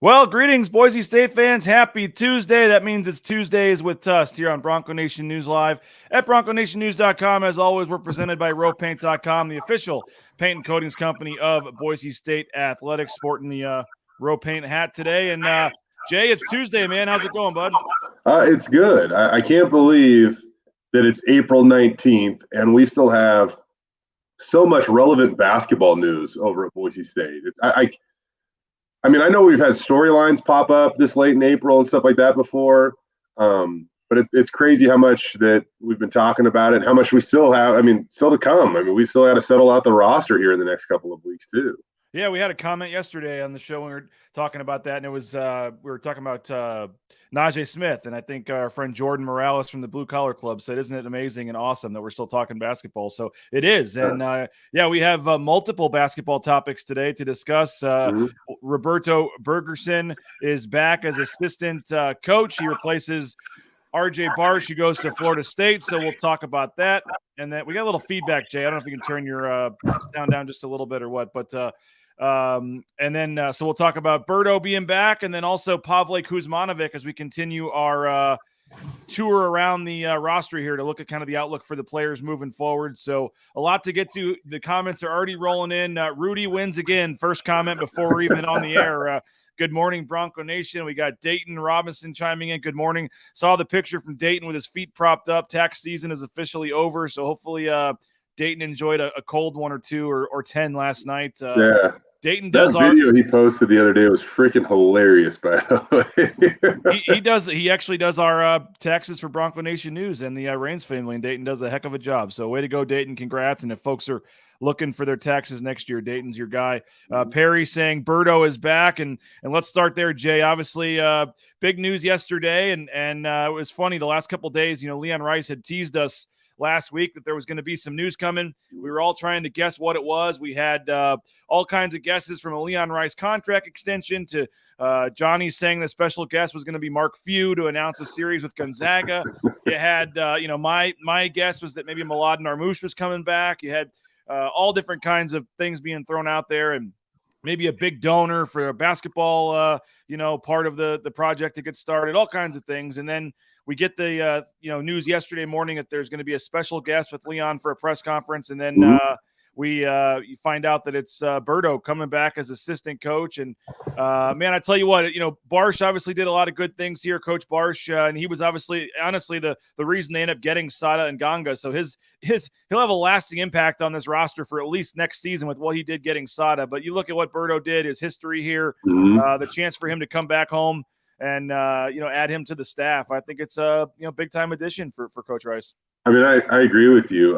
Well, greetings, Boise State fans. Happy Tuesday. That means it's Tuesdays with Tust here on Bronco Nation News Live at BroncoNationNews.com. As always, we're presented by RowPaint.com, the official paint and coatings company of Boise State Athletics, sporting the Row Paint hat today. And Jay, it's Tuesday, man. How's it going, bud? It's good. I can't believe that it's April 19th and we still have so much relevant basketball news over at Boise State. I mean, I know we've had storylines pop up this late in April and stuff like that before, but it's crazy how much that we've been talking about it and how much we still have. I mean, still to come. I mean, we still got to settle out the roster here in the next couple of weeks too. Yeah, we had a comment yesterday on the show when we were talking about that, and it was we were talking about Najee Smith, and I think our friend Jordan Morales from the Blue Collar Club said, "Isn't it amazing and awesome that we're still talking basketball?" So it is, and yeah, we have multiple basketball topics today to discuss. Roberto Bergersen is back as assistant coach. He replaces RJ Barsh, who goes to Florida State, so we'll talk about that. And then we got a little feedback, Jay. I don't know if you can turn your sound down just a little bit or what, but and then so we'll talk about Berto being back, and then also Pavle Kuzmanovic as we continue our tour around the roster here to look at kind of the outlook for the players moving forward. So a lot to get to. The comments are already rolling in. Rudy wins again. First comment before we're even on the air. Good morning, Bronco Nation. We got Dayton Robinson chiming in. Good morning. Saw the picture from Dayton with his feet propped up. Tax season is officially over, so hopefully Dayton enjoyed a cold one or two or 10 last night. Yeah. Dayton does that video he posted the other day was freaking hilarious, by the way. He actually does our taxes for Bronco Nation News, and the Raines family in Dayton does a heck of a job. So way to go, Dayton. Congrats. And if folks are looking for their taxes next year, Dayton's your guy. Perry saying Berto is back, and let's start there, Jay. Obviously, big news yesterday, and it was funny the last couple of days. You know, Leon Rice had teased us last week that there was going to be some news coming. We were all trying to guess what it was. We had all kinds of guesses, from a Leon Rice contract extension to Johnny saying the special guest was going to be Mark Few to announce a series with Gonzaga. You had, my guess was that maybe Milad Narmouche was coming back. You had all different kinds of things being thrown out there, and maybe a big donor for a basketball, part of the project to get started, all kinds of things. And then we get the, news yesterday morning that there's going to be a special guest with Leon for a press conference. And then you find out that it's Berto coming back as assistant coach. And, man, I tell you what, Barsh obviously did a lot of good things here, Coach Barsh. And he was honestly, the reason they end up getting Sada and Ganga. So he'll have a lasting impact on this roster for at least next season with what he did getting Sada. But you look at what Berto did, his history here, the chance for him to come back home and, add him to the staff. I think it's a, big time addition for Coach Rice. I mean, I agree with you.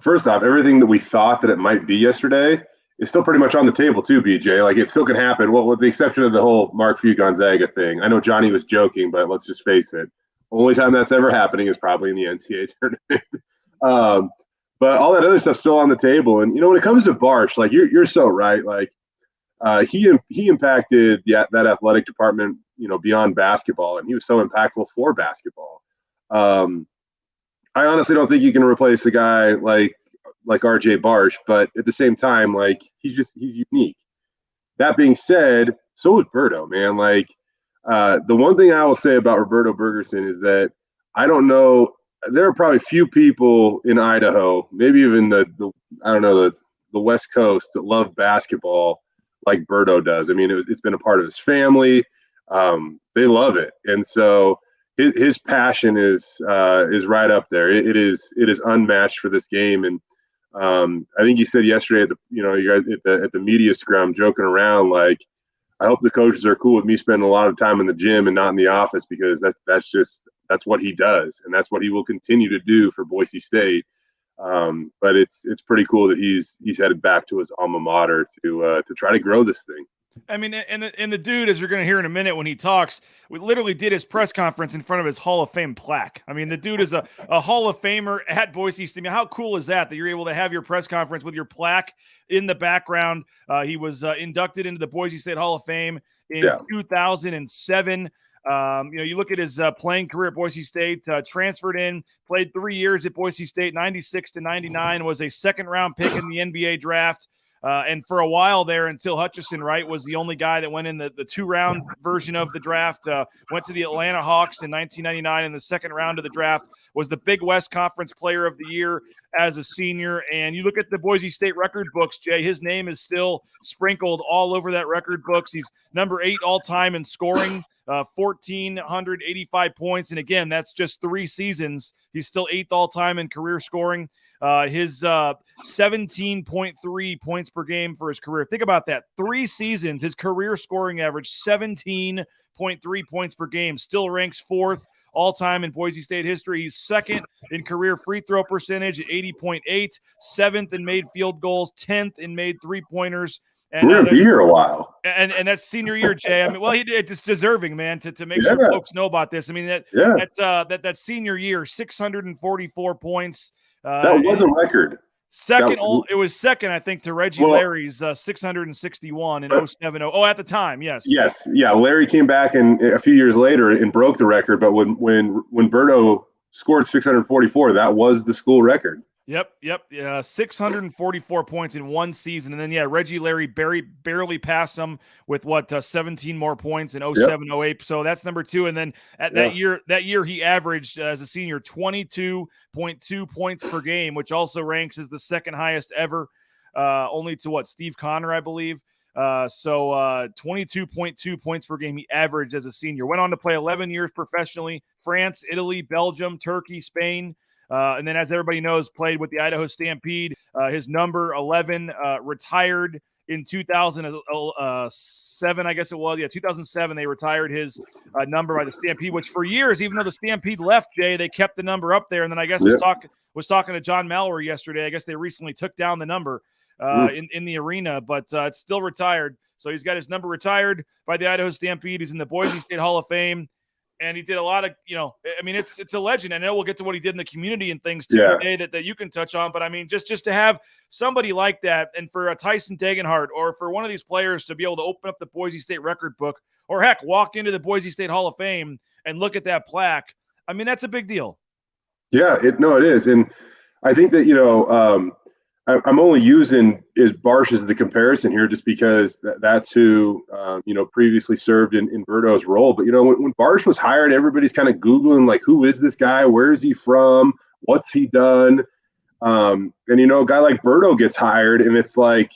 First off, everything that we thought that it might be yesterday is still pretty much on the table too, BJ. Like, it still can happen. Well, with the exception of the whole Mark Few Gonzaga thing. I know Johnny was joking, but let's just face it. Only time that's ever happening is probably in the NCAA tournament. But all that other stuff's still on the table. And, when it comes to Barsh, like, you're so right. Like, he impacted that athletic department, beyond basketball, and he was so impactful for basketball. I honestly don't think you can replace a guy like RJ Barsh, but at the same time, like, he's unique. That being said, so is Berto, man. Like, the one thing I will say about Roberto Bergersen is that I don't know, there are probably few people in Idaho, maybe even the West Coast, that love basketball like Berto does. I mean, it's been a part of his family. They love it, and so his passion is right up there. It is unmatched for this game. And I think he said yesterday at you guys at the media scrum, joking around, like, I hope the coaches are cool with me spending a lot of time in the gym and not in the office, because that's what he does, and that's what he will continue to do for Boise State. But it's pretty cool that he's headed back to his alma mater to try to grow this thing. I mean, and the dude, as you're going to hear in a minute when he talks, we literally did his press conference in front of his Hall of Fame plaque. I mean, the dude is a Hall of Famer at Boise State. I mean, how cool is that you're able to have your press conference with your plaque in the background? He was inducted into the Boise State Hall of Fame in 2007. You look at his playing career at Boise State, transferred in, played 3 years at Boise State, 96 to 99, was a second-round pick in the NBA draft. And for a while there, until Hutchison, right, was the only guy that went in the 2-round version of the draft, went to the Atlanta Hawks in 1999 in the second round of the draft, was the Big West Conference Player of the Year as a senior. And you look at the Boise State record books, Jay, his name is still sprinkled all over that record books. He's number 8 all-time in scoring, 1,485 points. And again, that's just 3 seasons. He's still 8th all-time in career scoring. His 17.3 points per game for his career. Think about that. 3 seasons, his career scoring average, 17.3 points per game. Still ranks 4th all-time in Boise State history. He's 2nd in career free throw percentage at 80.8, 7th in made field goals, 10th in made three-pointers. And we're gonna be here a while. And that's senior year, Jay. I mean, well, it's deserving, man, to make sure folks know about this. I mean, that senior year, 644 points. That was a record. It was second, I think, to Reggie Larry's 661 in 07. Oh, at the time, yes. Yes, yeah. Larry came back and a few years later and broke the record. But when Berto scored 644, that was the school record. Yep. 644 points in one season. And then, Reggie Larry barely passed him with 17 more points in 07, 08. So that's number 2. And then that year he averaged as a senior 22.2 points per game, which also ranks as the second highest ever, only to Steve Connor, I believe. So 22.2 points per game he averaged as a senior. Went on to play 11 years professionally, France, Italy, Belgium, Turkey, Spain. And then, as everybody knows, played with the Idaho Stampede. His number 11 retired in 2007, I guess it was. 2007, they retired his number by the Stampede, which for years, even though the Stampede left, Jay, they kept the number up there. And then I guess was talking to John Mallory yesterday. I guess they recently took down the number in the arena, but it's still retired. So he's got his number retired by the Idaho Stampede. He's in the Boise State Hall of Fame. And he did a lot of, I mean, it's a legend. I know we'll get to what he did in the community and things too today that you can touch on. But I mean, just to have somebody like that, and for a Tyson Degenhardt or for one of these players to be able to open up the Boise State record book, or heck, walk into the Boise State Hall of Fame and look at that plaque. I mean, that's a big deal. Yeah, it is. And I think that, I'm only using Barsh as the comparison here just because that's who, previously served in Berto's role. But, when Barsh was hired, everybody's kind of Googling, like, who is this guy? Where is he from? What's he done? And, a guy like Berto gets hired, and it's like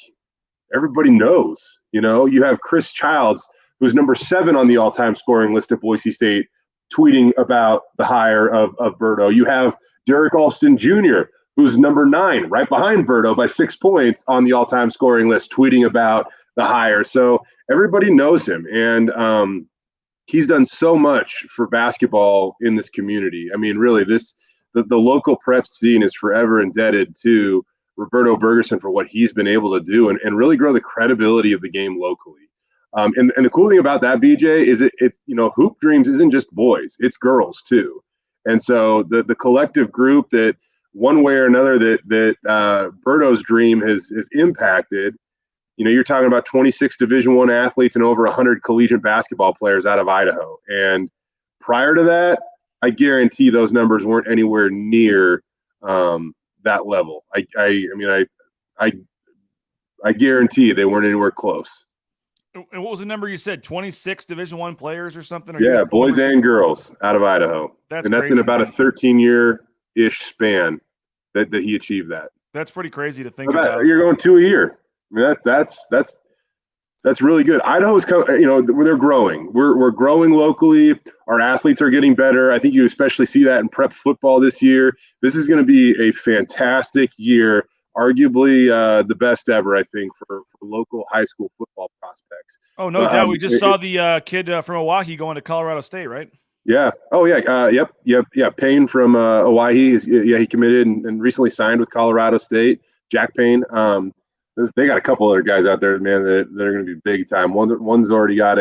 everybody knows. You have Chris Childs, who's number 7 on the all-time scoring list at Boise State, tweeting about the hire of Berto. You have Derek Alston Jr., who's number 9, right behind Berto by 6 points on the all-time scoring list, tweeting about the hire. So everybody knows him, and he's done so much for basketball in this community. I mean, really, the local prep scene is forever indebted to Roberto Bergersen for what he's been able to do and really grow the credibility of the game locally. And the cool thing about that, BJ, is it's Hoop Dreams isn't just boys, it's girls too. And so the collective group that one way or another that Berto's dream has impacted, you're talking about 26 Division I athletes and over 100 collegiate basketball players out of Idaho. And prior to that, I guarantee those numbers weren't anywhere near that level. I guarantee they weren't anywhere close. And what was the number you said? 26 Division I players or something? Boys and girls out of Idaho. That's crazy, in about a 13-year-ish span that he achieved that. That's pretty crazy to think about. You're going 2 a year. I mean, that's really good. Idaho's they're growing. We're growing locally. Our athletes are getting better. I think you especially see that in prep football this year. This is going to be a fantastic year, arguably the best ever, I think, for local high school football prospects. Oh, no doubt. We just saw the kid from Oahe going to Colorado State, right? Yeah. Oh, yeah. Yep. Payne from Oahe. He committed and recently signed with Colorado State. Jack Payne. They got a couple other guys out there, man, that are going to be big time. One's already got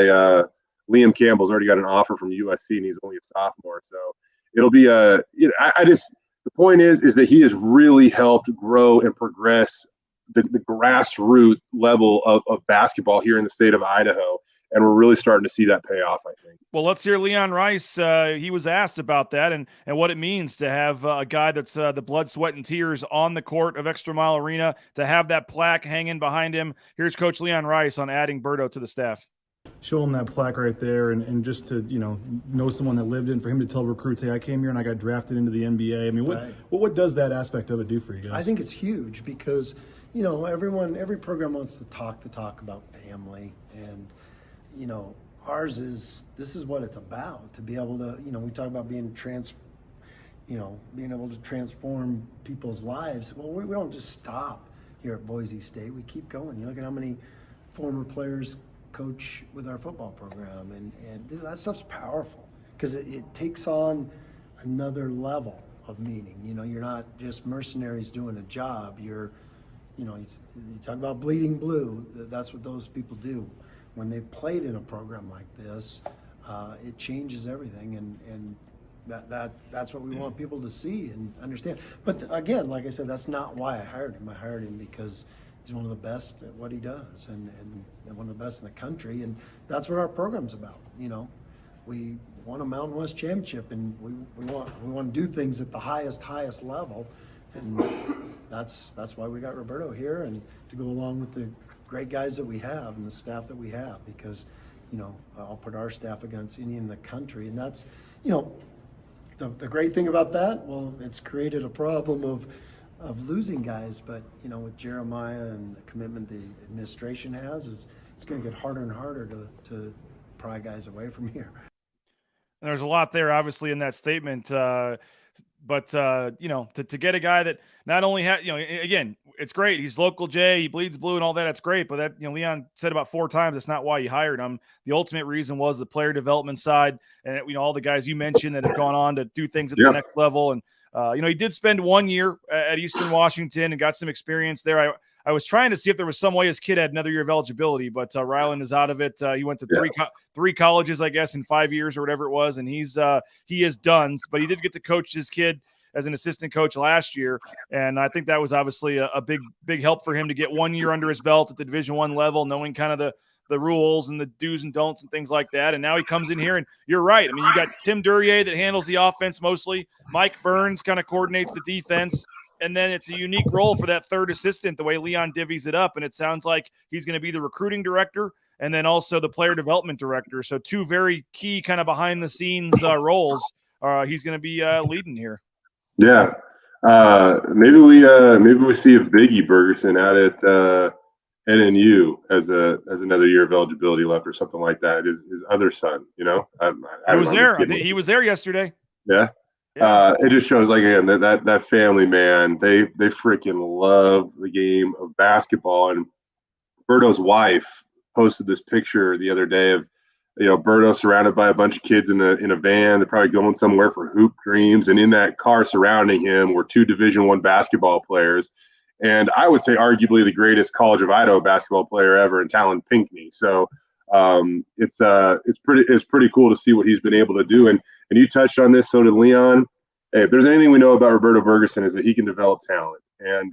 Liam Campbell's already got an offer from USC, and he's only a sophomore. So it'll be the point is that he has really helped grow and progress the grassroots level of basketball here in the state of Idaho. and we're really starting to see that pay off, I think. Well, let's hear Leon Rice. He was asked about that and what it means to have a guy that's the blood, sweat, and tears on the court of Extra Mile Arena, to have that plaque hanging behind him. Here's Coach Leon Rice on adding Berto to the staff. Show him that plaque right there, and just to know someone that lived in, for him to tell recruits, hey, I came here and I got drafted into the NBA. I mean, what does that aspect of it do for you guys? I think it's huge because every program wants to talk about family, and ours this is what it's about, to be able to we talk about being able to transform people's lives. Well, we don't just stop here at Boise State. We keep going. You look at how many former players coach with our football program, and that stuff's powerful because it takes on another level of meaning. You're not just mercenaries doing a job. You talk about bleeding blue. That's what those people do. When they played in a program like this, it changes everything, and that's what we want people to see and understand. But again, like I said, that's not why I hired him. I hired him because he's one of the best at what he does, and one of the best in the country, and that's what our program's about. We won a Mountain West championship, and we want to do things at the highest level, and that's why we got Roberto here, and to go along with the great guys that we have and the staff that we have, because I'll put our staff against any in the country, and that's the great thing about that. Well, it's created a problem of losing guys, but with Jeremiah and the commitment the administration has, it's going to get harder and harder to pry guys away from here. And there's a lot there, obviously, in that statement. But to get a guy that not only had, again, it's great. He's local, Jay. He bleeds blue and all that. That's great. But that, Leon said about 4 times, that's not why you hired him. The ultimate reason was the player development side, and all the guys you mentioned that have gone on to do things at the next level. And he did spend 1 year at Eastern Washington and got some experience there. I was trying to see if there was some way his kid had another year of eligibility, but Ryland is out of it. He went to three colleges, I guess, in 5 years or whatever it was, and he is done. But he did get to coach his kid as an assistant coach last year, and I think that was obviously a big help for him to get 1 year under his belt at the Division I level, knowing kind of the rules and the do's and don'ts and things like that. And now he comes in here, and you're right. I mean, you got Tim Duryea that handles the offense mostly. Mike Burns kind of coordinates the defense. And then it's a unique role for that third assistant, the way Leon divvies it up. And it sounds like he's going to be the recruiting director and then also the player development director. So 2 very key kind of behind the scenes roles he's going to be leading here. Yeah. Maybe we see if Biggie Bergersen out at NNU as another year of eligibility left or something like that. His other son, I was there. He was there yesterday. Yeah. It just shows, like, again, that family, man, they freaking love the game of basketball. And Berto's wife posted this picture the other day of Berto surrounded by a bunch of kids in a van. They're probably going somewhere for hoop dreams, and in that car surrounding him were 2 Division I basketball players, and I would say arguably the greatest College of Idaho basketball player ever in Talon Pinckney. So it's pretty cool to see what he's been able to do. And you touched on this, so did Leon. Hey, if there's anything we know about Roberto Bergersen, is that he can develop talent, and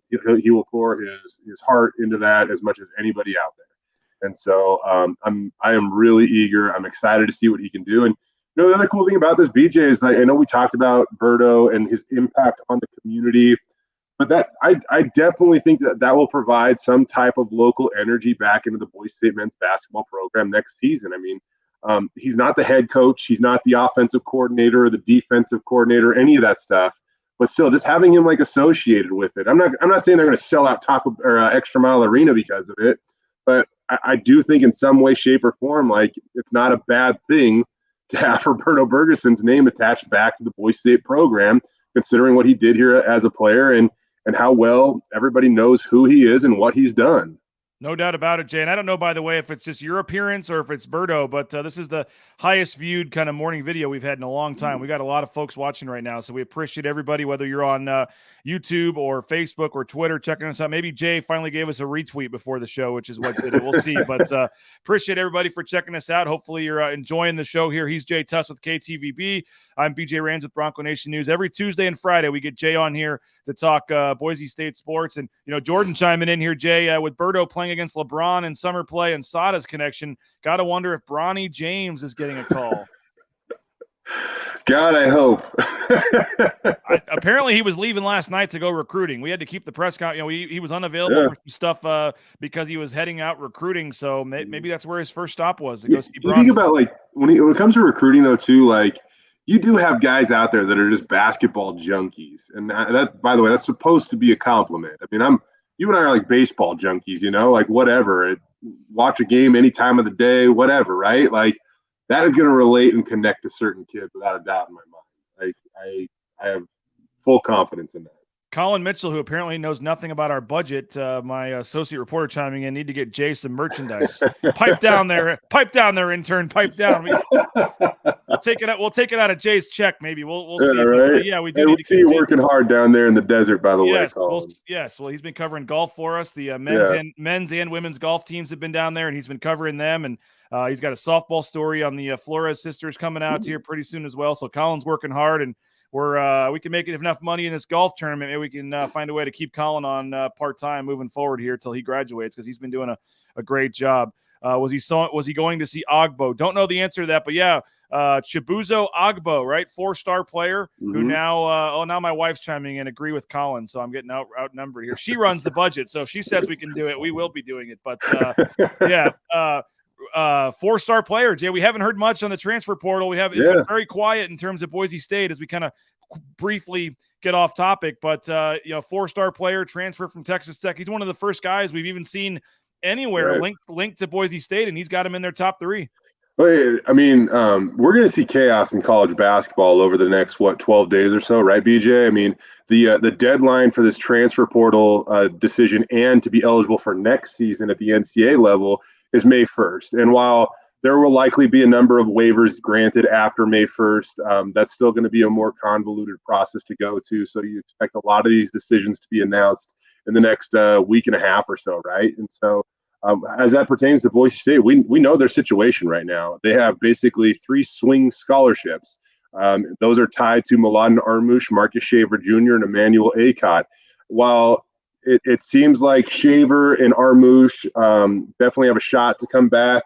he will pour his heart into that as much as anybody out there. And so I am really eager. I'm excited to see what he can do. And the other cool thing about this, BJ, is I know we talked about Berto and his impact on the community, but that I definitely think that will provide some type of local energy back into the Boise State men's basketball program next season. I mean, he's not the head coach. He's not the offensive coordinator or the defensive coordinator, any of that stuff. But still, just having him associated with it. I'm not saying they're going to sell out Extra Mile Arena because of it, but I do think in some way, shape, or form, it's not a bad thing to have Roberto Bergersen's name attached back to the Boise State program, considering what he did here as a player and how well everybody knows who he is and what he's done. No doubt about it, Jay. And I don't know, by the way, if it's just your appearance or if it's Berto, but this is the highest viewed kind of morning video we've had in a long time. We got a lot of folks watching right now, so we appreciate everybody, whether you're on YouTube or Facebook or Twitter, checking us out. Maybe Jay finally gave us a retweet before the show, which is what did it. We'll see. But appreciate everybody for checking us out. Hopefully you're enjoying the show here. He's Jay Tust with KTVB. I'm BJ Rains with Bronco Nation News. Every Tuesday and Friday, we get Jay on here to talk Boise State sports. And, Jordan chiming in here, Jay, with Berto playing against LeBron in summer play and Sada's connection. Got to wonder if Bronny James is getting a call. God, I hope. Apparently, he was leaving last night to go recruiting. We had to keep the press conference. He was unavailable for some stuff because he was heading out recruiting. So maybe that's where his first stop was to go see Bronny. You think about like when it comes to recruiting though too, like you do have guys out there that are just basketball junkies, and that by the way, that's supposed to be a compliment. I mean, you and I are like baseball junkies, like whatever. Watch a game any time of the day, whatever, right? Like that is going to relate and connect to certain kids without a doubt in my mind. Like I have full confidence in that. Colin Mitchell, who apparently knows nothing about our budget, my associate reporter chiming in, need to get Jay some merchandise. Pipe down there, intern, pipe down. We'll take it out. We'll take it out of Jay's check. Maybe we'll see. Right? Yeah, we do. Hey, need we see you working hard down there in the desert. By the way, Colin. Well, he's been covering golf for us. The men's and women's golf teams have been down there, and he's been covering them. And he's got a softball story on the Flores sisters coming out here pretty soon as well. So Colin's working hard, and we can make enough money in this golf tournament. Maybe we can find a way to keep Colin on part-time moving forward here till he graduates, because he's been doing a great job. Was he going to see Ogbo? Don't know the answer to that, but yeah, Chibuzo Ogbo, right? 4-star player who now my wife's chiming in, agree with Colin, so I'm getting outnumbered here. She runs the budget, so if she says we can do it, we will be doing it. But yeah, 4-star player, Jay. We haven't heard much on the transfer portal. It's been very quiet in terms of Boise State as we kind of briefly get off topic. But 4-star player, transfer from Texas Tech. He's one of the first guys we've even seen anywhere linked to Boise State, and he's got him in their top 3. I mean, we're going to see chaos in college basketball over the next 12 days or so, right, BJ? I mean, the deadline for this transfer portal decision and to be eligible for next season at the NCAA level is May 1st. And while there will likely be a number of waivers granted after May 1st, that's still going to be a more convoluted process to go to. So you expect a lot of these decisions to be announced in the next week and a half or so, right? And so as that pertains to Boise State, we know their situation right now. They have basically 3 swing scholarships. Those are tied to Mladen Armush, Marcus Shaver Jr., and Emmanuel Acott. While it seems like Shaver and Armush definitely have a shot to come back,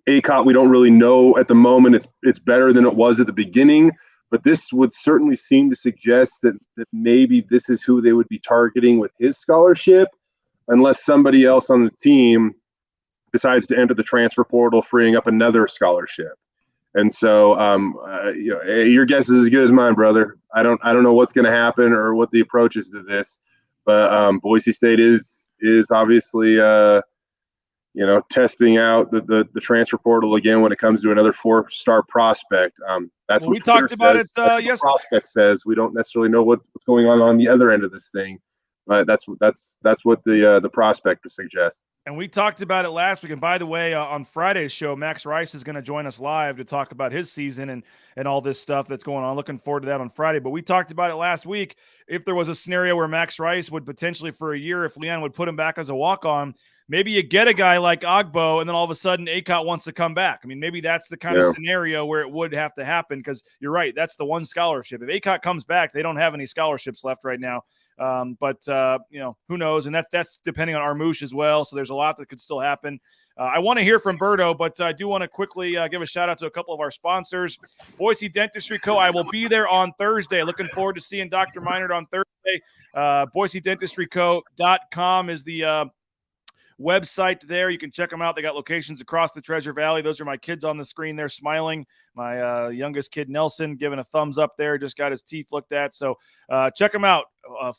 Acott, we don't really know at the moment. It's better than it was at the beginning, but this would certainly seem to suggest that maybe this is who they would be targeting with his scholarship, unless somebody else on the team decides to enter the transfer portal, freeing up another scholarship. And so, your guess is as good as mine, brother. I don't know what's going to happen or what the approach is to this, but Boise State is obviously, testing out the transfer portal again when it comes to another 4-star prospect. That's what we talked about it. Yes, prospect says we don't necessarily know what's going on the other end of this thing. But that's what the prospector suggests. And we talked about it last week. And by the way, on Friday's show, Max Rice is going to join us live to talk about his season and all this stuff that's going on. Looking forward to that on Friday. But we talked about it last week. If there was a scenario where Max Rice would potentially for a year, if Leon would put him back as a walk-on, maybe you get a guy like Ogbo, and then all of a sudden Acott wants to come back. I mean, maybe that's the kind of scenario where it would have to happen, because you're right. That's the one scholarship. If Acott comes back, they don't have any scholarships left right now. But who knows? And that's depending on Armush as well. So there's a lot that could still happen. I want to hear from Berto, but I do want to quickly give a shout out to a couple of our sponsors. Boise Dentistry Co. I will be there on Thursday. Looking forward to seeing Dr. Meinert on Thursday. BoiseDentistryCo.com is the website there. You can check them out. They got locations across the Treasure Valley. Those are my kids on the screen there smiling. My youngest kid, Nelson, giving a thumbs up there. Just got his teeth looked at. So check them out.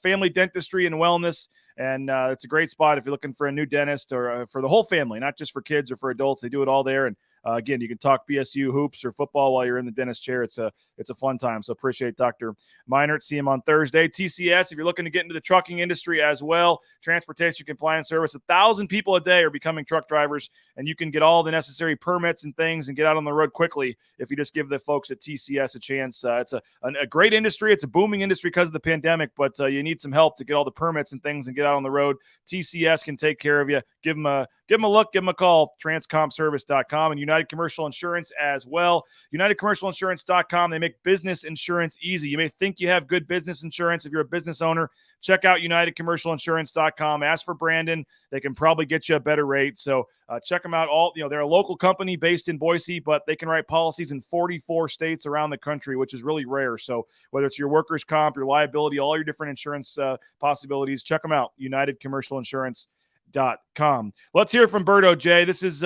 Family Dentistry and Wellness. And it's a great spot if you're looking for a new dentist or for the whole family, not just for kids or for adults. They do it all there. And again, you can talk BSU hoops or football while you're in the dentist chair. It's a fun time. So appreciate Dr. Meinert. See him on Thursday. TCS, if you're looking to get into the trucking industry as well, transportation compliance service, 1,000 people a day are becoming truck drivers, and you can get all the necessary permits and things and get out on the road quickly if you just give the folks at TCS a chance. It's a great industry. It's a booming industry because of the pandemic, but you need some help to get all the permits and things and get out on the road. TCS can take care of you. Give them a look, give them a call, transcompservice.com. And United Commercial Insurance as well. UnitedCommercialInsurance.com. They make business insurance easy. You may think you have good business insurance if you're a business owner. Check out UnitedCommercialInsurance.com. Ask for Brandon. They can probably get you a better rate. So check them out. They're a local company based in Boise, but they can write policies in 44 states around the country, which is really rare. So whether it's your workers' comp, your liability, all your different insurance possibilities, check them out. UnitedCommercialInsurance.com. Let's hear from Berto, Jay. This is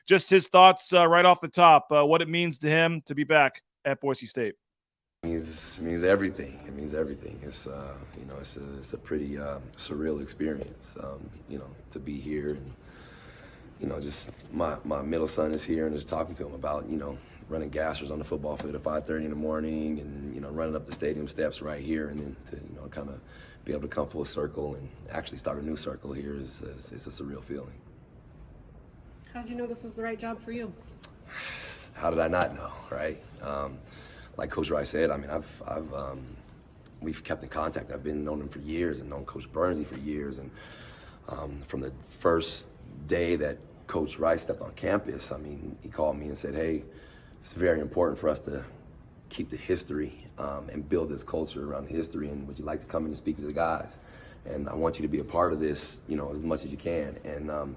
just his thoughts right off the top, what it means to him to be back at Boise State. It means everything. It means everything. It's it's a pretty surreal experience. To be here, and just my middle son is here, and just talking to him about running gassers on the football field at 5:30 in the morning, and running up the stadium steps right here, and then to kind of be able to come full circle and actually start a new circle here is it's a surreal feeling. How did you know this was the right job for you? How did I not know, right? Like Coach Rice said, I mean, we've kept in contact. I've known him for years and known Coach Bernsey for years. And from the first day that Coach Rice stepped on campus, I mean, he called me and said, hey, it's very important for us to keep the history and build this culture around the history. And would you like to come in and speak to the guys? And I want you to be a part of this, as much as you can. And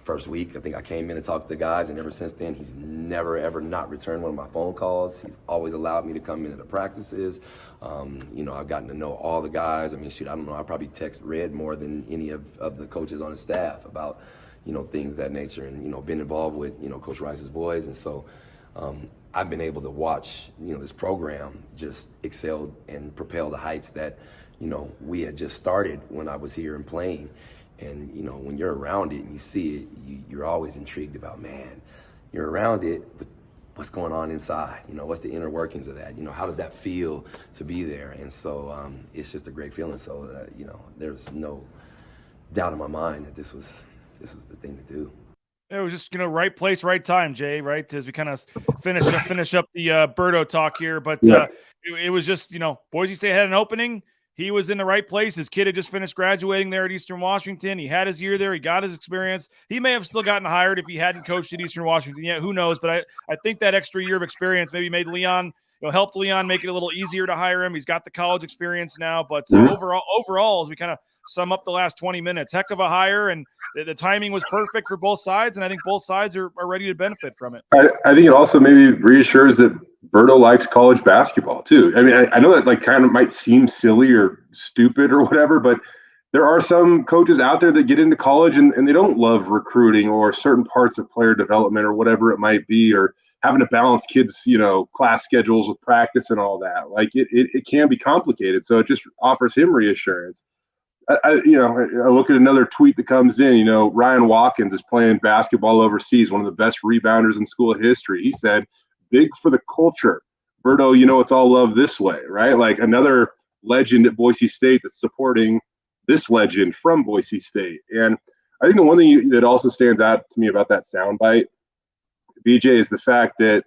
first week, I think I came in and talked to the guys, and ever since then, he's never, ever not returned one of my phone calls. He's always allowed me to come into the practices. I've gotten to know all the guys. I mean, shoot, I don't know, I probably text Red more than any of the coaches on his staff about, things of that nature, and, been involved with, Coach Rice's boys. And so I've been able to watch, this program just excel and propel the heights that, we had just started when I was here and playing. And, when you're around it and you see it, you're always intrigued about, man, you're around it, but what's going on inside? What's the inner workings of that? How does that feel to be there? And so it's just a great feeling. So, there's no doubt in my mind that this was the thing to do. It was just, right place, right time, Jay, right? As we kind of finish up the Berto talk here. But it was just, Boise State had an opening. He was in the right place. His kid had just finished graduating there at Eastern Washington. He had his year there. He got his experience. He may have still gotten hired if he hadn't coached at Eastern Washington yet. Who knows? But I think that extra year of experience maybe made Leon, helped Leon make it a little easier to hire him. He's got the college experience now. But overall, as we kind of sum up the last 20 minutes, heck of a hire. And the timing was perfect for both sides. And I think both sides are ready to benefit from it. I think it also maybe reassures that Berto likes college basketball too. I mean, I know that kind of might seem silly or stupid or whatever, but there are some coaches out there that get into college and they don't love recruiting or certain parts of player development or whatever it might be, or having to balance kids, class schedules with practice and all that. Like it can be complicated. So it just offers him reassurance. I look at another tweet that comes in, Ryan Watkins is playing basketball overseas, one of the best rebounders in school history. He said, big for the culture. Berto, it's all love this way, right? Like another legend at Boise State that's supporting this legend from Boise State. And I think the one thing that also stands out to me about that soundbite, BJ, is the fact that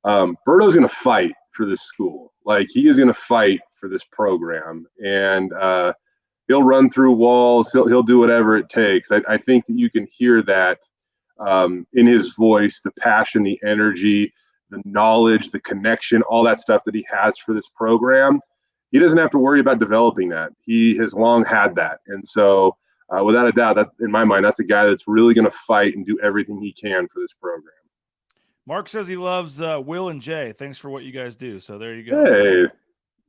Berto's going to fight for this school. Like he is going to fight for this program. And he'll run through walls. He'll do whatever it takes. I think that you can hear that in his voice, the passion, the energy, the knowledge, the connection, all that stuff that he has for this program. He doesn't have to worry about developing that. He has long had that. And so without a doubt, that in my mind, that's a guy that's really going to fight and do everything he can for this program. Mark says he loves Will and Jay. Thanks for what you guys do. So there you go. Hey,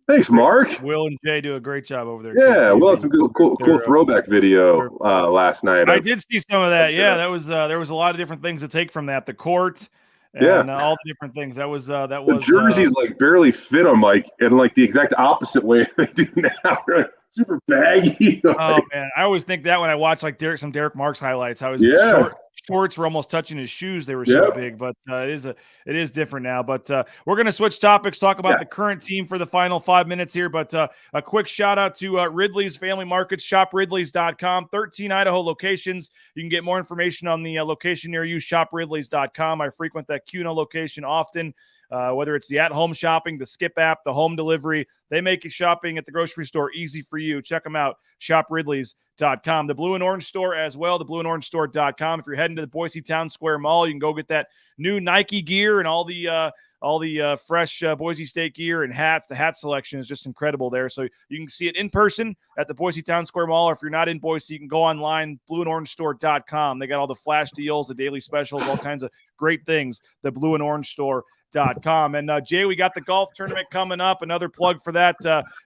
thanks, Mark. Will and Jay do a great job over there. Yeah, Will had some cool throwback video last night. I did see some of that. Yeah, that was there was a lot of different things to take from that. The court. And all the different things. That was the jerseys barely fit them in the exact opposite way they do now. Super baggy. Oh man, I always think that when I watch some Derek Marks highlights, how his shorts were almost touching his shoes. They were so big, but it is different now. But we're going to switch topics, talk about the current team for the final 5 minutes here. But a quick shout out to Ridley's Family Markets, shopridleys.com, 13 Idaho locations. You can get more information on the location near you, shopridleys.com. I frequent that Cuno location often. whether it's the at-home shopping, the Skip app, the home delivery. They make shopping at the grocery store easy for you. Check them out, shopridleys.com. The Blue and Orange store as well, theblueandorangestore.com. If you're heading to the Boise Town Square Mall, you can go get that new Nike gear and all the fresh Boise State gear and hats. The hat selection is just incredible there. So you can see it in person at the Boise Town Square Mall, or if you're not in Boise, you can go online, blueandorangestore.com. They got all the flash deals, the daily specials, all kinds of great things, the Blue and Orange store.com. And Jay, we got the golf tournament coming up. Another plug for that.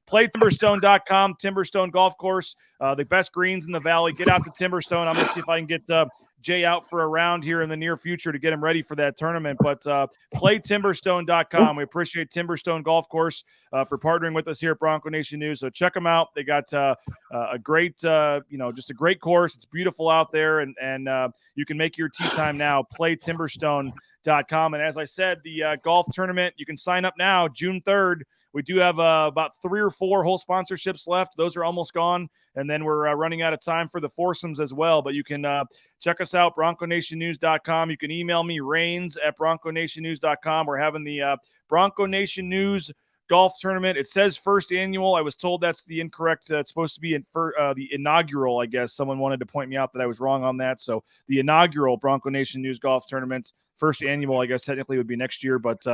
Play Timberstone.com, Timberstone Golf Course, the best greens in the valley. Get out to Timberstone. I'm going to see if I can get Jay out for a round here in the near future to get him ready for that tournament. But play Timberstone.com. We appreciate Timberstone Golf Course for partnering with us here at Bronco Nation News. So check them out. They got a great, just a great course. It's beautiful out there, and you can make your tee time now. Play Timberstone.com. And as I said, the golf tournament, you can sign up now, June 3rd. We do have about 3 or 4 whole sponsorships left. Those are almost gone. And then we're running out of time for the foursomes as well. But you can check us out, BroncoNationNews.com. You can email me, Rains@BroncoNationNews.com. We're having the Bronco Nation News golf tournament. It says first annual. I was told that's the incorrect. It's supposed to be the inaugural, I guess. Someone wanted to point me out that I was wrong on that. So the inaugural Bronco Nation News golf tournament. First annual, I guess technically would be next year, but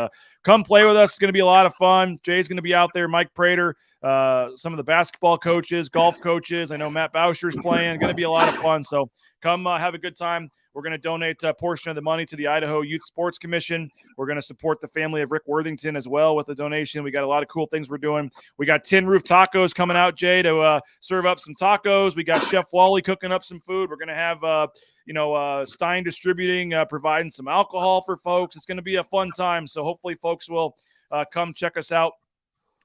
come play with us. It's going to be a lot of fun. Jay's going to be out there, Mike Prater, some of the basketball coaches, golf coaches. I know Matt Boucher's playing. Going to be a lot of fun. So come have a good time. We're going to donate a portion of the money to the Idaho Youth Sports Commission. We're going to support the family of Rick Worthington as well with a donation. We got a lot of cool things we're doing. We got Tin Roof Tacos coming out, Jay, to serve up some tacos. We got Chef Wally cooking up some food. We're going to have Stein Distributing providing some alcohol for folks. It's going to be a fun time. So hopefully folks will come check us out.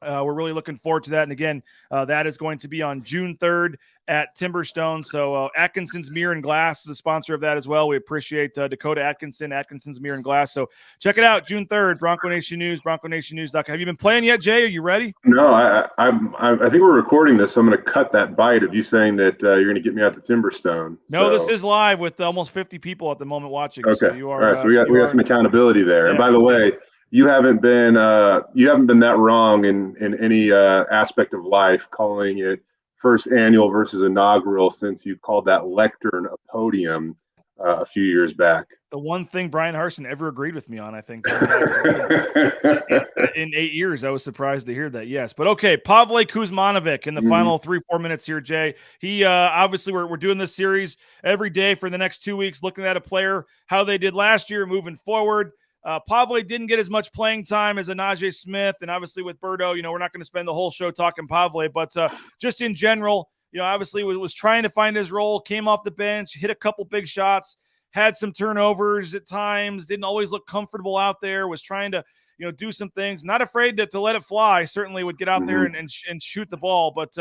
We're really looking forward to that. And again, that is going to be on June 3rd at Timberstone. So Atkinson's Mirror and Glass is a sponsor of that as well. We appreciate Dakota Atkinson's Mirror and Glass. So check it out, June 3rd, Bronco Nation News, BroncoNationNews.com. Have you been playing yet, Jay? Are you ready? No, I think we're recording this, so I'm going to cut that bite of you saying that you're going to get me out to Timberstone. No, this is live with almost 50 people at the moment watching. Okay. So you are, all right, so we got some accountability there. Yeah, and by the way, you haven't been that wrong in any aspect of life, calling it first annual versus inaugural, since you called that lectern a podium a few years back. The one thing Brian Harsin ever agreed with me on, I think. In 8 years, I was surprised to hear that. Yes, but okay, Pavle Kuzmanovic in the final 3-4 minutes here, Jay. He obviously we're doing this series every day for the next 2 weeks, looking at a player, how they did last year, moving forward. Pavle didn't get as much playing time as Najee Smith, and obviously with Berto, we're not going to spend the whole show talking Pavle, but just in general, obviously was trying to find his role, came off the bench, hit a couple big shots, had some turnovers at times, didn't always look comfortable out there, was trying to, do some things, not afraid to let it fly, certainly would get out there and shoot the ball. But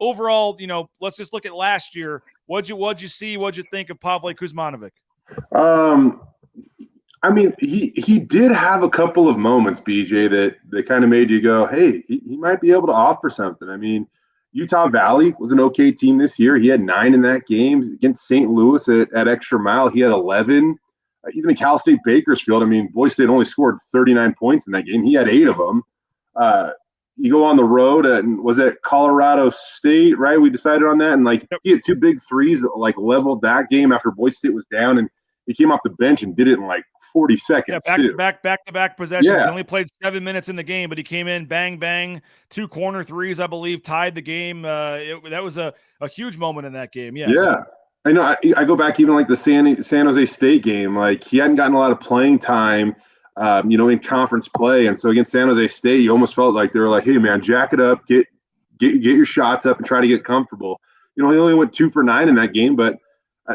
overall, let's just look at last year. What'd you see? What'd you think of Pavle Kuzmanovic? I mean, he did have a couple of moments, BJ, that kind of made you go, hey, he might be able to offer something. I mean, Utah Valley was an okay team this year. He had 9 in that game. Against St. Louis at Extra Mile, he had 11. Even at Cal State Bakersfield, I mean, Boise State only scored 39 points in that game. He had 8 of them. You go on the road, and was it Colorado State, right? We decided on that. And, he had 2 big threes that, leveled that game after Boise State was down. And he came off the bench and did it in 40 seconds. Yeah, back-to-back possessions. Yeah. He only played 7 minutes in the game, but he came in, bang, bang, 2 corner threes, I believe, tied the game. That was a huge moment in that game. Yes. Yeah. I know. I go back even the San Jose State game. He hadn't gotten a lot of playing time, in conference play. And so against San Jose State, you almost felt like they were hey, man, jack it up, get your shots up and try to get comfortable. He only went 2 for 9 in that game, but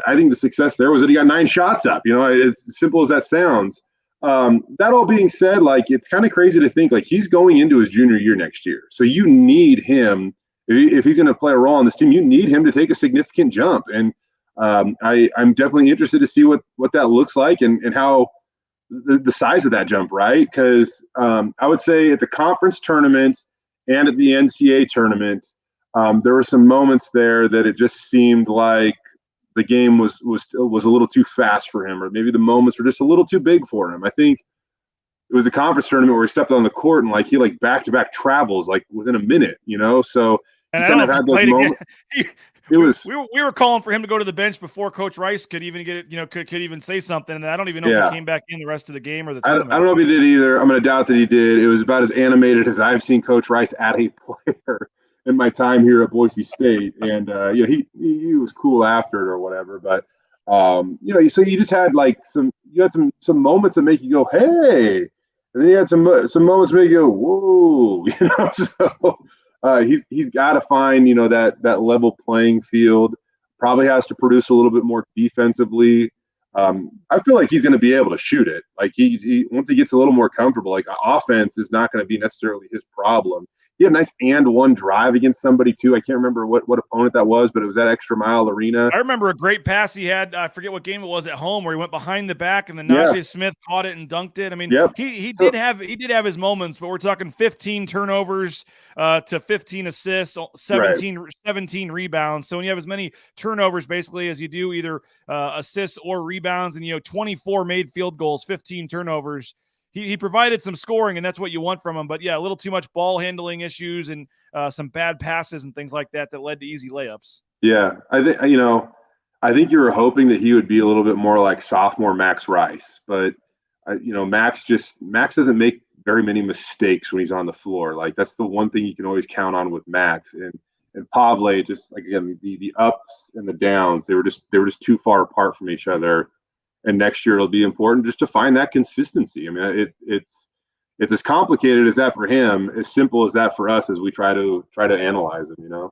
I think the success there was that he got 9 shots up. It's as simple as that sounds. That all being said, it's kind of crazy to think he's going into his junior year next year. So you need him, if he's going to play a role on this team, you need him to take a significant jump. And I'm definitely interested to see what that looks like and how the size of that jump, right? Because I would say at the conference tournament and at the NCAA tournament, there were some moments there that it just seemed like the game was a little too fast for him, or maybe the moments were just a little too big for him. I think it was a conference tournament where he stepped on the court and like he like back-to-back travels like within a minute, so And he I kind don't of know if had he those played moments. again. It was we were calling for him to go to the bench before Coach Rice could even get it, could even say something. And I don't even know if he came back in the rest of the game or the I tournament. don't know if he did either. I'm going to doubt that he did. It was about as animated as I've seen Coach Rice at a player in my time here at Boise State, and he was cool after it or whatever. But so you just had like some moments that make you go, hey, and then you had some moments that make you go, whoa, So he's got to find that level playing field. Probably has to produce a little bit more defensively. I feel like he's going to be able to shoot it. Like he once he gets a little more comfortable, like offense is not going to be necessarily his problem. He had a nice and one drive against somebody too. I can't remember what opponent that was, but it was that Extra Mile Arena. I remember a great pass he had. I forget what game it was at home where he went behind the back and then Najee Smith caught it and dunked it. I mean, he did have his moments, but we're talking 15 turnovers to 15 assists, 17 rebounds. So when you have as many turnovers basically as you do either assists or rebounds, and 24 made field goals, 15 turnovers. He provided some scoring, and that's what you want from him. But yeah, a little too much ball handling issues and some bad passes and things like that led to easy layups. Yeah, I think you were hoping that he would be a little bit more like sophomore Max Rice, but Max doesn't make very many mistakes when he's on the floor. Like that's the one thing you can always count on with Max and Pavle. Just like again, the ups and the downs, they were just too far apart from each other. And next year it'll be important just to find that consistency. I mean, it's as complicated as that for him, as simple as that for us as we try to analyze him.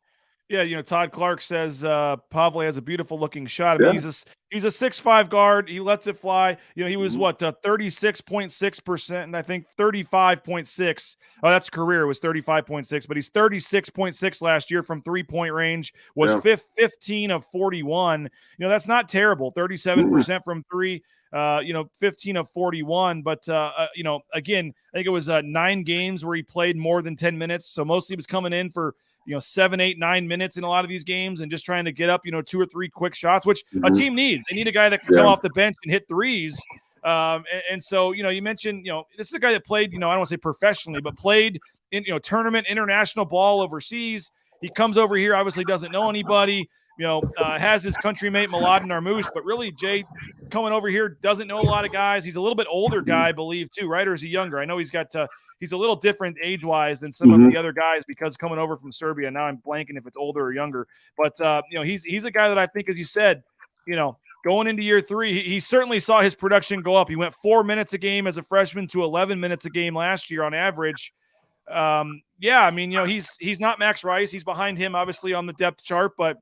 Yeah, Todd Clark says Pavle has a beautiful looking shot. I mean, he's a 6'5" guard. He lets it fly. He was 36.6%, and I think 35.6. Oh, that's career was 35.6, but he's 36.6 last year from 3-point range. Was 15 of 41. That's not terrible. 37% from three. 15 of 41. But again, I think it was 9 games where he played more than 10 minutes. So mostly he was coming in for 7, 8, 9 minutes in a lot of these games and just trying to get up, 2 or 3 quick shots, which a team needs. They need a guy that can come off the bench and hit threes. And so, you mentioned, this is a guy that played, I don't want to say professionally, but played in, tournament, international ball overseas. He comes over here, obviously doesn't know anybody, has his countrymate Mladen Armouche, but really Jay coming over here doesn't know a lot of guys. He's a little bit older guy, I believe, too, right? Or is he younger? I know he's got he's a little different age-wise than some of the other guys because coming over from Serbia. Now I'm blanking if it's older or younger. But, he's a guy that I think, as you said, going into year 3, he certainly saw his production go up. He went 4 minutes a game as a freshman to 11 minutes a game last year on average. He's not Max Rice. He's behind him, obviously, on the depth chart. But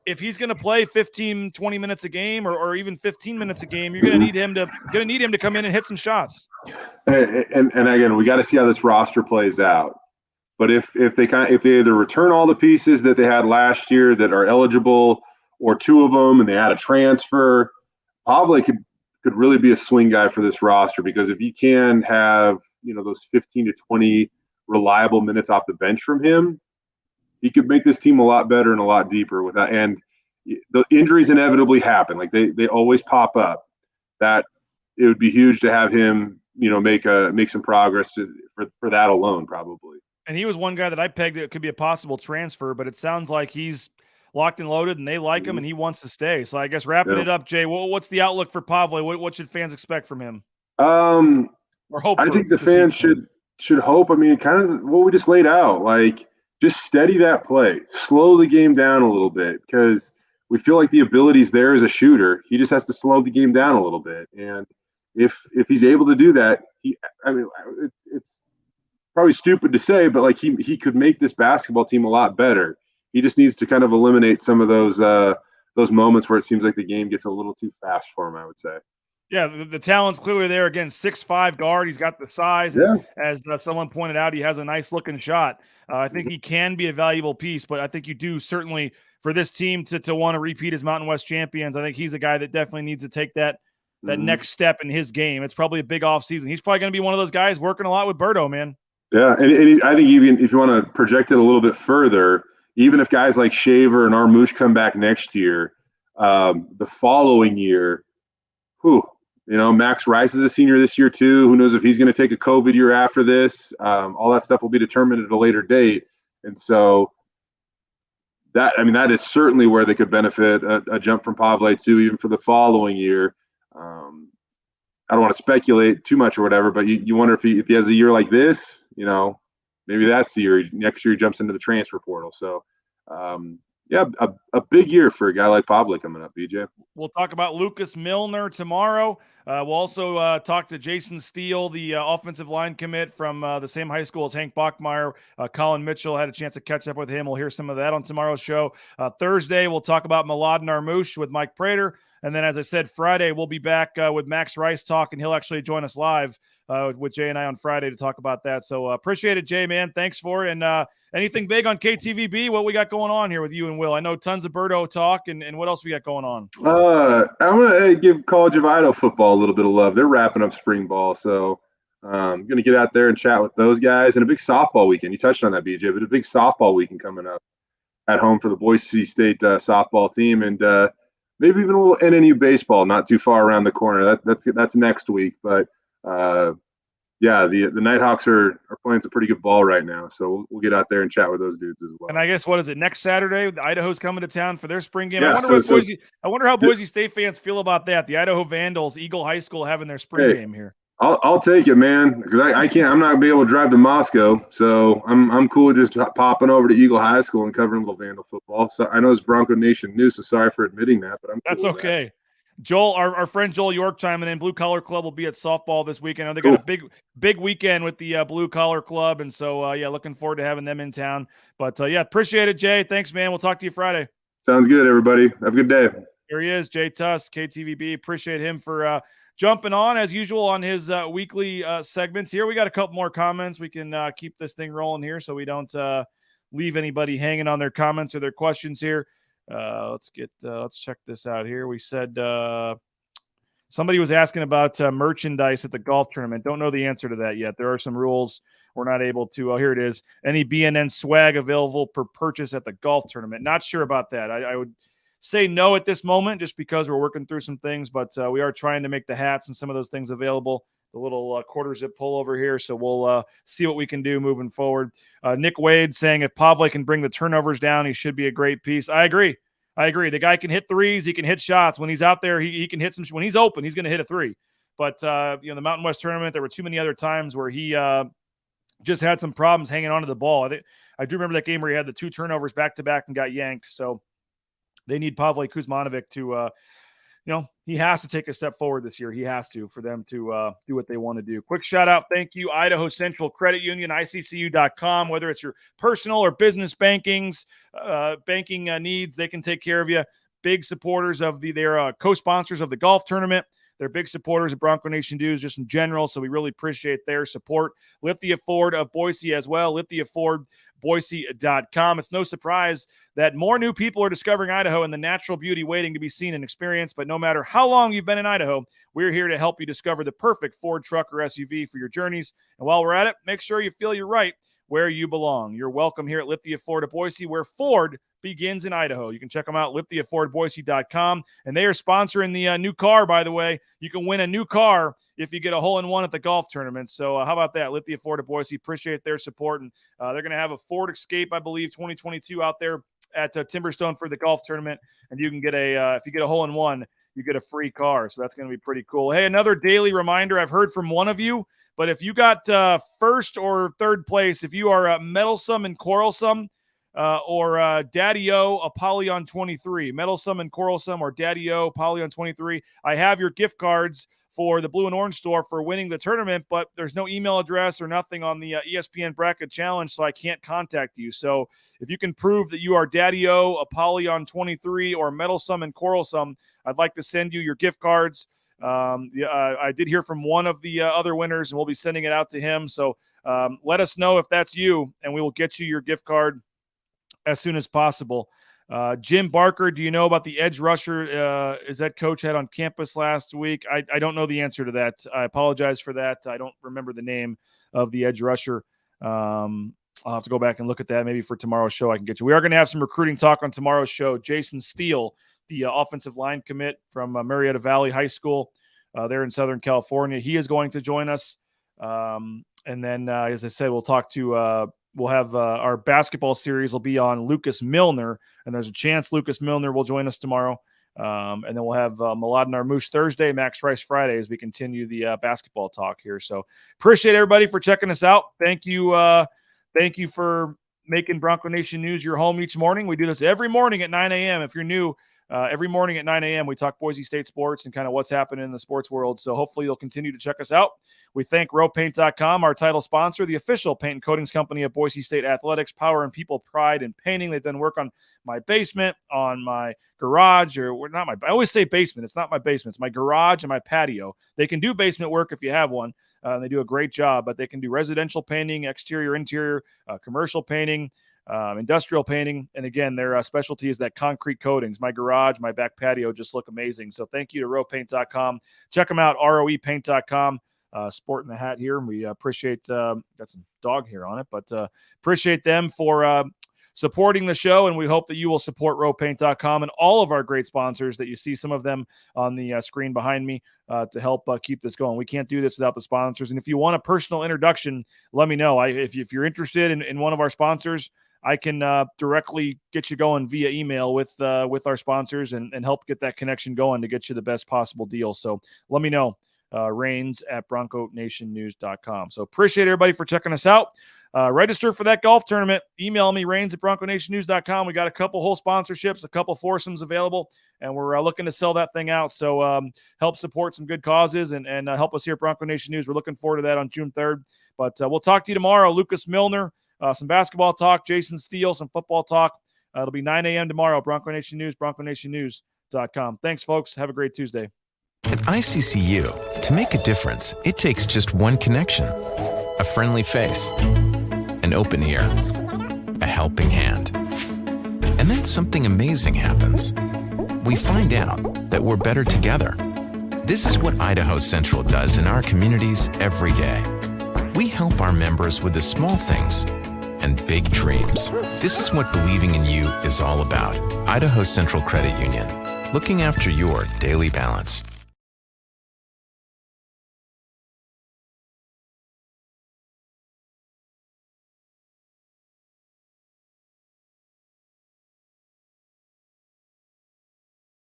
if he's going to play 15, 20 minutes a game or even 15 minutes a game, you're going to need him to come in and hit some shots. And again, we got to see how this roster plays out. But if they either return all the pieces that they had last year that are eligible, or 2 of them, and they had a transfer, Pavle could really be a swing guy for this roster, because if you can have those 15 to 20 reliable minutes off the bench from him, he could make this team a lot better and a lot deeper without. And the injuries inevitably happen; like they always pop up. That it would be huge to have him, make some progress for that alone, probably. And he was one guy that I pegged it could be a possible transfer, but it sounds like he's locked and loaded, and they like him, and he wants to stay. So I guess wrapping it up, Jay, what's the outlook for Pavle? What should fans expect from him? Or hope. I think the fans should hope. I mean, kind of what we just laid out, like just steady that play, slow the game down a little bit, because we feel like the ability's there as a shooter. He just has to slow the game down a little bit, and if he's able to do that, it's probably stupid to say, but like he could make this basketball team a lot better. He just needs to kind of eliminate some of those moments where it seems like the game gets a little too fast for him, I would say. Yeah, the talent's clearly there. Again, 6'5" guard. He's got the size. Yeah. As someone pointed out, he has a nice-looking shot. I think he can be a valuable piece, but I think you do certainly, for this team to want to repeat as Mountain West champions, I think he's a guy that definitely needs to take that next step in his game. It's probably a big offseason. He's probably going to be one of those guys working a lot with Berto, man. Yeah, and I think even if you want to project it a little bit further, even if guys like Shaver and Armouche come back next year, the following year, Max Rice is a senior this year too. Who knows if he's going to take a COVID year after this? All that stuff will be determined at a later date. And so that is certainly where they could benefit a jump from Pavle too, even for the following year. I don't want to speculate too much or whatever, but you wonder if he has a year like this, maybe that's the year. Next year he jumps into the transfer portal. So, a big year for a guy like Pavle coming up, BJ. We'll talk about Lucas Milner tomorrow. We'll also talk to Jason Steele, the offensive line commit from the same high school as Hank Bachmeyer. Colin Mitchell had a chance to catch up with him. We'll hear some of that on tomorrow's show. Thursday, we'll talk about Milad Narmouche with Mike Prater. And then, as I said, Friday, we'll be back with Max Rice talk, and he'll actually join us live with Jay and I on Friday to talk about that. So appreciate it, Jay, man. Thanks for it. And anything big on KTVB? What we got going on here with you and Will? I know tons of Birdo talk, and what else we got going on? I'm going to give College of Idaho football a little bit of love. They're wrapping up spring ball, so I'm going to get out there and chat with those guys. And a big softball weekend. You touched on that, BJ, but a big softball weekend coming up at home for the Boise State softball team. And maybe even a little NNU baseball not too far around the corner. That's next week. But, the Nighthawks are playing some pretty good ball right now. So we'll get out there and chat with those dudes as well. And I guess, what is it, next Saturday? Idaho's coming to town for their spring game. Yeah, I wonder how Boise State fans feel about that. The Idaho Vandals, Eagle High School, having their spring game here. I'll take it, man, because I can't. I'm not gonna be able to drive to Moscow, so I'm cool just popping over to Eagle High School and covering a little Vandal football. So I know it's Bronco Nation news, so sorry for admitting that, but that's cool okay. Joel, our friend Joel York chiming in. Blue Collar Club will be at softball this weekend. They got a big weekend with the Blue Collar Club, and so looking forward to having them in town. But appreciate it, Jay. Thanks, man. We'll talk to you Friday. Sounds good, everybody. Have a good day. Here he is, Jay Tust, KTVB. Appreciate him for jumping on as usual on his weekly segments here. We got a couple more comments. We can keep this thing rolling here so we don't leave anybody hanging on their comments or their questions here. Let's check this out here. We said somebody was asking about merchandise at the golf tournament. Don't know the answer to that yet. There are some rules. We're not able to. Here it is. Any BNN swag available per purchase at the golf tournament. Not sure about that. I would say no at this moment just because we're working through some things, but we are trying to make the hats and some of those things available. The little quarter zip pullover here. So we'll see what we can do moving forward. Nick Wade saying if Pavle can bring the turnovers down, he should be a great piece. I agree. The guy can hit threes. He can hit shots. When he's out there, he can hit some. When he's open, he's going to hit a three. But, the Mountain West tournament, there were too many other times where he just had some problems hanging onto the ball. I do remember that game where he had the two turnovers back-to-back and got yanked. So they need Pavle Kuzmanovic to he has to take a step forward this year. He has to for them to do what they want to do. Quick shout out. Thank you. Idaho Central Credit Union, ICCU.com. Whether it's your personal or business banking needs, they can take care of you. Big supporters of they're co-sponsors of the golf tournament. They're big supporters of Bronco Nation dues just in general. So we really appreciate their support. Lithia Ford of Boise as well. LithiaFordBoise.com. It's no surprise that more new people are discovering Idaho and the natural beauty waiting to be seen and experienced. But no matter how long you've been in Idaho, we're here to help you discover the perfect Ford truck or SUV for your journeys. And while we're at it, make sure you feel you're right where you belong. You're welcome here at Lithia Ford of Boise, where Ford begins in Idaho. You can check them out, LithiaFordBoise.com. And they are sponsoring the new car, by the way. You can win a new car if you get a hole-in-one at the golf tournament. So how about that? Lithia Ford of Boise, appreciate their support. And they're going to have a Ford Escape, I believe, 2022 out there at Timberstone for the golf tournament. And you can get if you get a hole-in-one, you get a free car. So that's going to be pretty cool. Hey, another daily reminder. I've heard from one of you, but if you got first or third place, if you are meddlesome and quarrelsome, or Daddy-O Apollyon 23, meddlesome and quarrelsome, or Daddy-O Apollyon 23, I have your gift cards for the Blue and Orange store for winning the tournament, but there's no email address or nothing on the ESPN Bracket Challenge, so I can't contact you. So if you can prove that you are Daddy-O Apollyon 23 or meddlesome and quarrelsome, I'd like to send you your gift cards. I did hear from one of the other winners, and we'll be sending it out to him. So let us know if that's you, and we will get you your gift card as soon as possible. Jim Barker, do you know about the edge rusher is that coach had on campus last week? I don't know the answer to that. I apologize for that. I don't remember the name of the edge rusher. I'll have to go back and look at that. Maybe for tomorrow's show I can get you. We are going to have some recruiting talk on tomorrow's show. Jason Steele, the offensive line commit from Marietta Valley High School. there in Southern California. He is going to join us. And then, as I said, we'll talk to we'll have our basketball series will be on Lucas Milner, and there's a chance Lucas Milner will join us tomorrow. And then we'll have Milad Narmouche Thursday, Max Rice Friday as we continue the basketball talk here. So appreciate everybody for checking us out. Thank you for making Bronco Nation News your home each morning. We do this every morning at 9 a.m. If you're new, every morning at 9 a.m. we talk Boise State sports and kind of what's happening in the sports world. So hopefully you'll continue to check us out. We thank RowPaint.com, our title sponsor, the official paint and coatings company of Boise State Athletics, power and people, pride in painting. They've done work on my basement, on my garage, I always say basement. It's not my basement. It's my garage and my patio. They can do basement work if you have one. They do a great job, but they can do residential painting, exterior, interior, commercial painting, industrial painting. And again, their specialty is that concrete coatings. My garage, my back patio just look amazing. So thank you to RowPaint.com. Check them out, ROEPaint.com. Sporting the hat here. We appreciate, got some dog hair on it, but appreciate them for supporting the show. And we hope that you will support RowPaint.com and all of our great sponsors that you see, some of them on the screen behind me, to help keep this going. We can't do this without the sponsors. And if you want a personal introduction, let me know. If you're interested in one of our sponsors, I can directly get you going via email with our sponsors and help get that connection going to get you the best possible deal. So let me know. Rains at BroncoNationNews.com. So appreciate everybody for checking us out. Register for that golf tournament. Email me, Rains at BroncoNationNews.com. We got a couple whole sponsorships, a couple foursomes available, and we're looking to sell that thing out. So help support some good causes and help us here at Bronco Nation News. We're looking forward to that on June 3rd. But we'll talk to you tomorrow. Lucas Milner, some basketball talk, Jason Steele, some football talk. It'll be 9 a.m. tomorrow. Bronco Nation News, BroncoNationNews.com. Thanks, folks. Have a great Tuesday. At ICCU, to make a difference, it takes just one connection. A friendly face, an open ear, a helping hand. And then something amazing happens. We find out that we're better together. This is what Idaho Central does in our communities every day. We help our members with the small things and big dreams. This is what believing in you is all about. Idaho Central Credit Union, looking after your daily balance.